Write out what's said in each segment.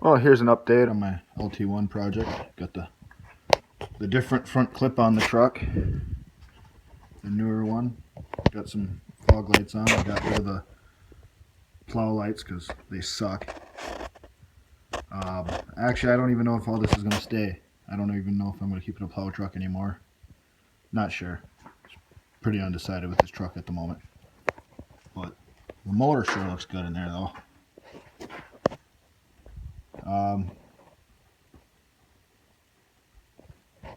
Well, here's an update on my LT1 project. Got the different front clip on the truck, the newer one. Got some fog lights on. I got rid of the plow lights because they suck. Actually, I don't even know if all this is going to stay. I don't even know if I'm going to keep it a plow truck anymore. Not sure. Pretty undecided with this truck at the moment. But the motor sure looks good in there though. Got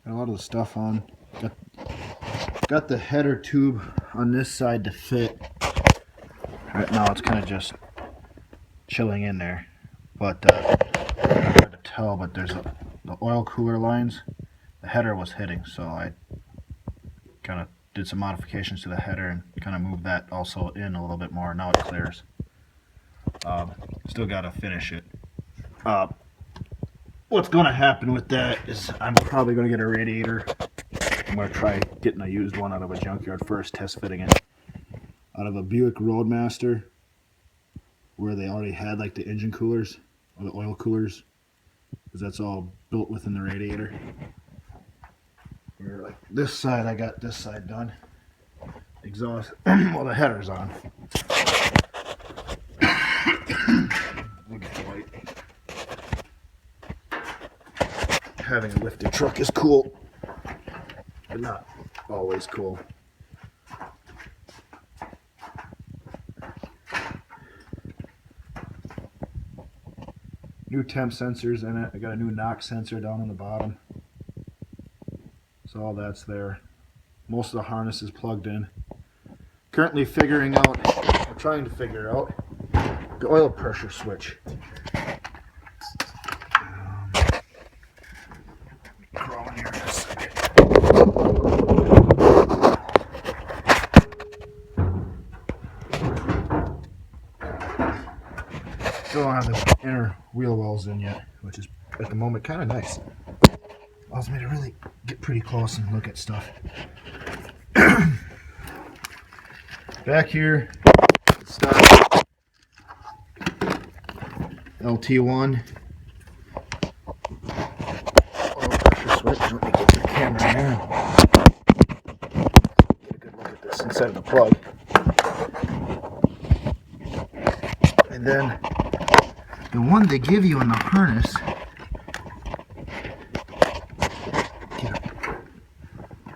a lot of the stuff on. Got the header tube on this side to fit. Right now it's kind of just chilling in there. But hard to tell, but there's the oil cooler lines. The header was hitting, so I kind of did some modifications to the header and kind of moved that also in a little bit more. Now it clears. Still got to finish it. What's going to happen with that is I'm probably going to get a radiator. I'm going to try getting a used one out of a junkyard first, test fitting it. Out of a Buick Roadmaster, where they already had like the engine coolers, or the oil coolers, because that's all built within the radiator. Where like this side, I got this side done. Exhaust, well the header's on. We'll get the light. Having a lifted truck is cool, but not always cool. New temp sensors in it. I got a new knock sensor down on the bottom. So all that's there. Most of the harness is plugged in. Currently figuring out, or trying to figure out, the oil pressure switch. Crawl in here in a second. Still don't have the inner wheel wells in yet, which is at the moment kind of nice. Allows me to really get pretty close and look at stuff. Back here, start LT1 oil pressure switch. Let me get the camera in there. Get a good look at this inside of the plug. And then the one they give you in the harness, get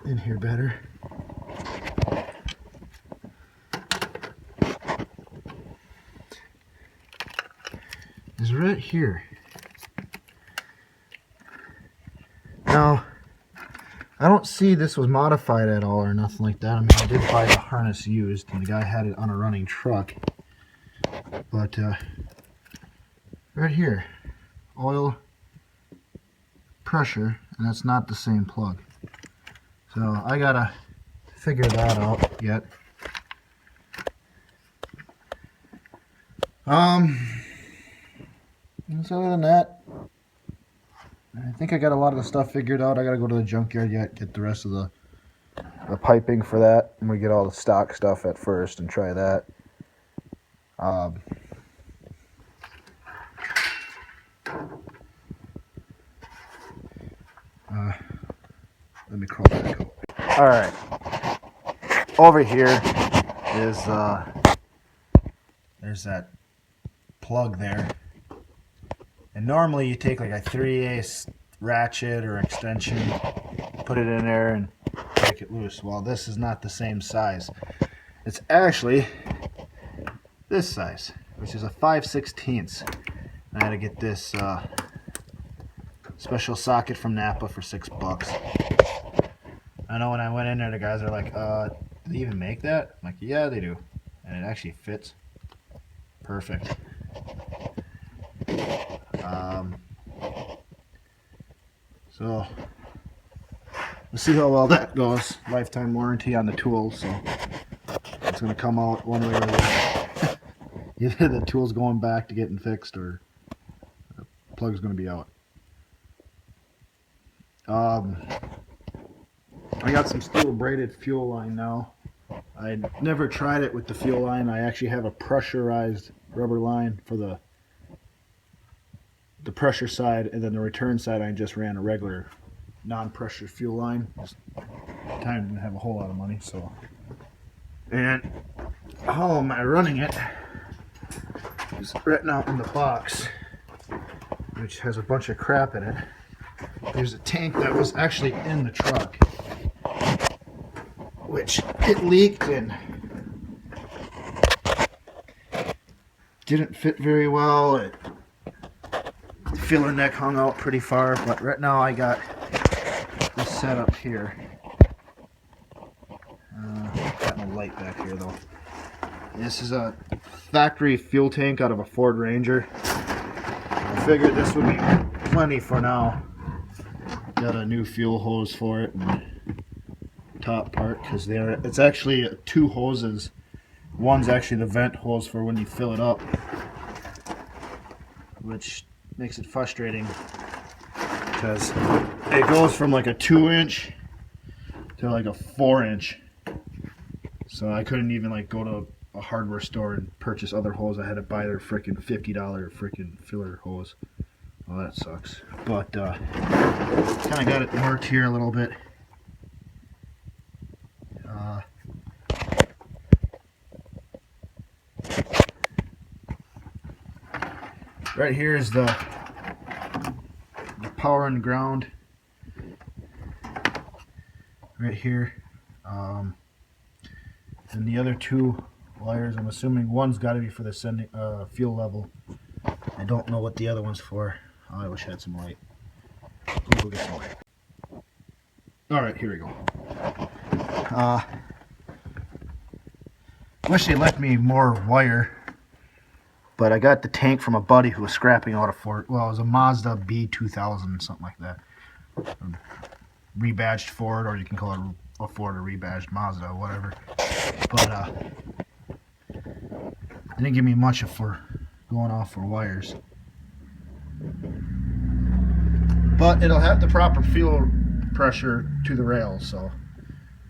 in here better. Is right here. Now, I don't see this was modified at all or nothing like that. I mean, I did buy the harness used, and the guy had it on a running truck. But right here, oil pressure, and that's not the same plug. So I gotta figure that out yet. So other than that, I think I got a lot of the stuff figured out. I gotta go to the junkyard yet, get the rest of the piping for that. I'm gonna get all the stock stuff at first and try that. Let me crawl back up. Alright. Over here is there's that plug there. And normally you take like a 3/8 ratchet or extension, put it in there and break it loose. Well, this is not the same size. It's actually this size, which is a 5/16. I had to get this special socket from Napa for $6. I know when I went in there, the guys are like, do they even make that? I'm like, yeah, they do. And it actually fits perfect. So we'll see how well that goes. Lifetime warranty on the tools, so it's going to come out one way or the other. Either the tool's going back to getting fixed, or the plug's going to be out. I got some steel braided fuel line now. I never tried it with the fuel line. I actually have a pressurized rubber line for the pressure side, and then the return side I just ran a regular non-pressure fuel line. Just time didn't have a whole lot of money, so. And how am I running it? It's right now in the box, which has a bunch of crap in it. There's a tank that was actually in the truck, which it leaked and didn't fit very well. The filler neck hung out pretty far, but right now I got this set up here. Got no light back here though. This is a factory fuel tank out of a Ford Ranger. I figured this would be plenty for now. Got a new fuel hose for it and top part, because it's actually two hoses. One's actually the vent hose for when you fill it up, which makes it frustrating because it goes from like a 2-inch to like a 4-inch. So I couldn't even like go to a hardware store and purchase other hose. I had to buy their freaking $50 freaking filler hose. Well, that sucks. But kind of got it marked here a little bit. Right here is the power and ground. Right here. And the other two wires, I'm assuming one's got to be for the sending fuel level. I don't know what the other one's for. Oh, I wish I had some light. We'll get some light. Alright, here we go. Wish they left me more wire, but I got the tank from a buddy who was scrapping out a Ford. Well, it was a Mazda B2000, something like that. Rebadged Ford, or you can call it a Ford or rebadged Mazda, whatever. But they didn't give me much for going off for wires. But it'll have the proper fuel pressure to the rails, so,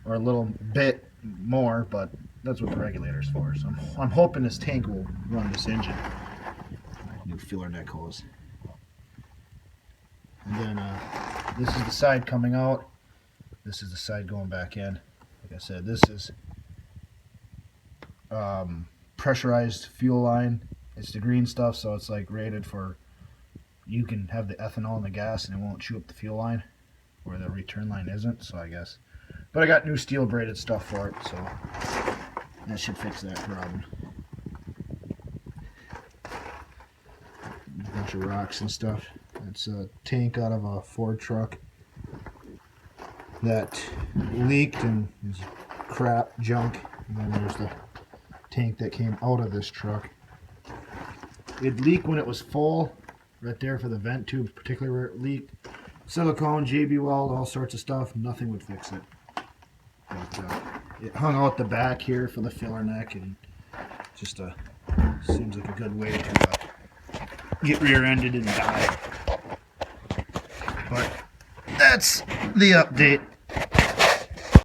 or a little bit more, but that's what the regulator's for. So I'm hoping this tank will run this engine. New filler neck hose. And then this is the side coming out. This is the side going back in. Like I said, this is pressurized fuel line. It's the green stuff, so it's like rated for, you can have the ethanol in the gas and it won't chew up the fuel line, where the return line isn't, so I guess. But I got new steel braided stuff for it, so that should fix that problem. A bunch of rocks and stuff. It's a tank out of a Ford truck that leaked and is crap, junk. And then there's the tank that came out of this truck. It'd leak when it was full, right there for the vent tube, particularly where it leaked. Silicone, JB weld, all sorts of stuff, nothing would fix it. But it hung out the back here for the filler neck, and just seems like a good way to get rear-ended and die. But that's the update.